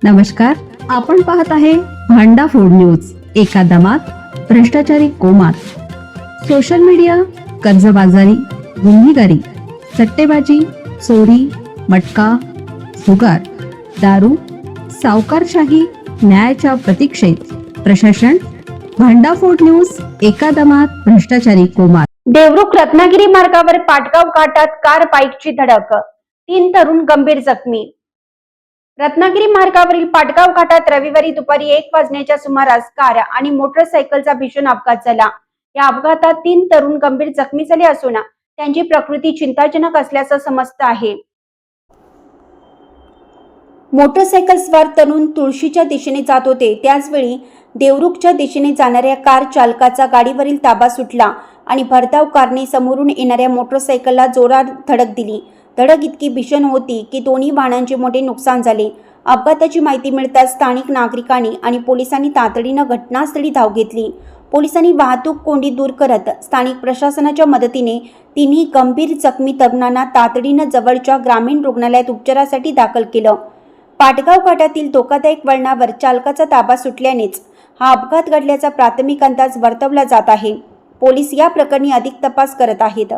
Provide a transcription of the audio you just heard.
नमस्कार, आपण पाहत आहे भांडा फूड न्यूज। एका दमात भ्रष्टाचारी कोमात, सोशल मीडिया, कर्जबाजारी, गुन्हेगारी, सट्टेबाजी, चोरी, मटका, जुगार, दारू, सावकारशाही, न्यायाच्या प्रतीक्षेत प्रशासन। भांडा फूड न्यूज, एका दमात भ्रष्टाचारी कोमात। देवरुख रत्नागिरी मार्गावर पाटगाव घाटात कार बाईकची धडक, 3 तरुण गंभीर जखमी। रत्नागिरी मार्गावरील पाटगाव घाटात रविवारी दुपारी 1 वाजण्याच्या सुमारास कार आणि मोटरसायकलचा भीषण अपघात झाला। या अपघातात 3 तरुण गंभीर जखमी झाले असून त्यांची प्रकृती चिंताजनक असल्याचं समजतं आहे। मोटरसायकल स्वार तरुण तुळशीच्या दिशेने जात होते, त्याचवेळी देवरुखच्या दिशेने जाणाऱ्या कार चालकाचा गाडीवरील ताबा सुटला आणि भरधाव कारने समोरून येणाऱ्या मोटरसायकलला जोरात धडक दिली। धडक इतकी भीषण होती की दोन्ही वाहनांचे मोठे नुकसान झाले। अपघाताची माहिती मिळताच स्थानिक नागरिकांनी आणि पोलिसांनी तातडीनं घटनास्थळी धाव घेतली। पोलिसांनी वाहतूक कोंडी दूर करत स्थानिक प्रशासनाच्या मदतीने तिन्ही गंभीर जखमी तरुणांना तातडीनं जवळच्या ग्रामीण रुग्णालयात उपचारासाठी दाखल केलं। पाटगाव घाटातील धोकादायक वळणावर चालकाचा ताबा सुटल्यानेच हा अपघात घडल्याचा प्राथमिक अंदाज वर्तवला जात आहे। पोलीस या प्रकरणी अधिक तपास करत आहेत।